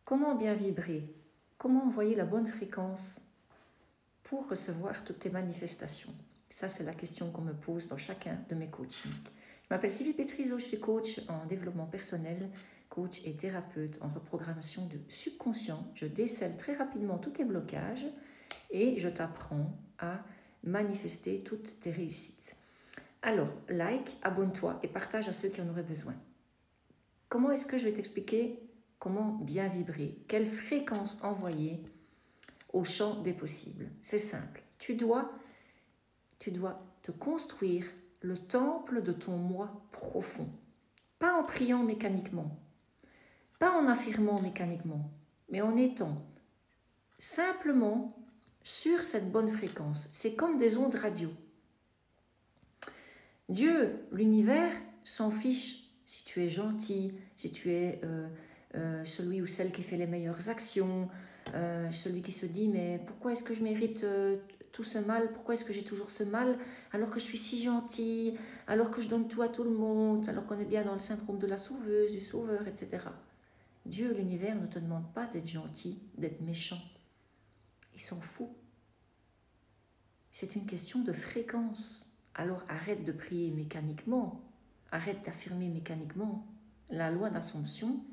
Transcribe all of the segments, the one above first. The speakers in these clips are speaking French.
Comment bien vibrer? Comment envoyer la bonne fréquence pour recevoir toutes tes manifestations? Ça, c'est la question qu'on me pose dans chacun de mes coachings. Je m'appelle Sylvie Pétrizeau, je suis coach en développement personnel, coach et thérapeute en reprogrammation du subconscient. Je décèle très rapidement tous tes blocages et je t'apprends à manifester toutes tes réussites. Alors, like, abonne-toi et partage à ceux qui en auraient besoin. Comment est-ce que je vais t'expliquer comment bien vibrer? Quelle fréquence envoyer au champ des possibles? C'est simple. Tu dois te construire le temple de ton moi profond. Pas en priant mécaniquement, pas en affirmant mécaniquement, mais en étant simplement sur cette bonne fréquence. C'est comme des ondes radio. Dieu, l'univers, s'en fiche si tu es gentil, si tu es celui ou celle qui fait les meilleures actions, celui qui se dit mais pourquoi est-ce que je mérite tout ce mal, pourquoi est-ce que j'ai toujours ce mal alors que je suis si gentil, alors que je donne tout à tout le monde, alors qu'on est bien dans le syndrome de la sauveuse, du sauveur, etc. Dieu, l'univers ne te demande pas d'être gentil, d'être méchant. Il s'en fout. C'est une question de fréquence. Alors arrête de prier mécaniquement, arrête d'affirmer mécaniquement. La loi d'Assomption,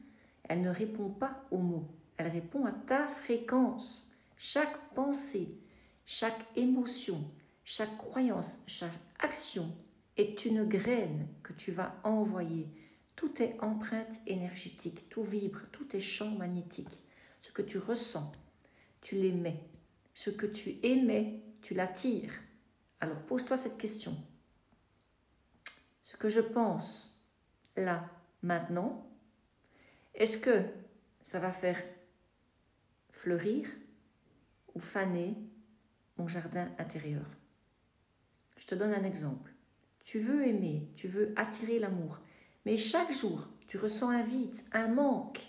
elle ne répond pas aux mots, elle répond à ta fréquence. Chaque pensée, chaque émotion, chaque croyance, chaque action est une graine que tu vas envoyer. Tout est empreinte énergétique, tout vibre, tout est champ magnétique. Ce que tu ressens, tu l'émets. Ce que tu émets, tu l'attires. Alors pose-toi cette question. Ce que je pense là, maintenant, est-ce que ça va faire fleurir ou faner mon jardin intérieur? Je te donne un exemple. Tu veux aimer, tu veux attirer l'amour, mais chaque jour, tu ressens un vide, un manque,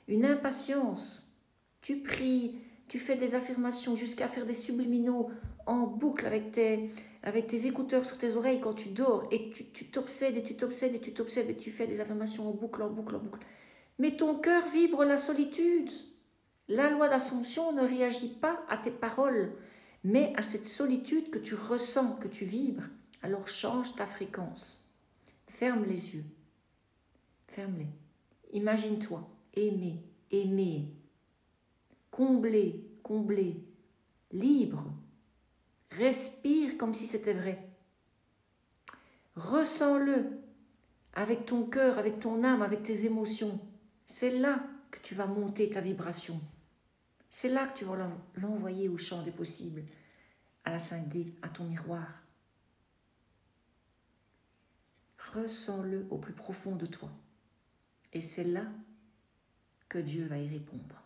une impatience. Tu pries, tu fais des affirmations jusqu'à faire des subliminaux en boucle avec tes écouteurs sur tes oreilles quand tu dors et tu t'obsèdes et tu t'obsèdes et tu t'obsèdes et tu fais des affirmations en boucle, en boucle, en boucle. Mais ton cœur vibre la solitude. La loi d'Assomption ne réagit pas à tes paroles, mais à cette solitude que tu ressens, que tu vibres. Alors change ta fréquence. Ferme les yeux. Ferme-les. Imagine-toi aimer, aimer. Combler, combler. Libre. Respire comme si c'était vrai. Ressens-le avec ton cœur, avec ton âme, avec tes émotions. C'est là que tu vas monter ta vibration. C'est là que tu vas l'envoyer au champ des possibles, à la 5D, à ton miroir. Ressens-le au plus profond de toi. Et c'est là que Dieu va y répondre.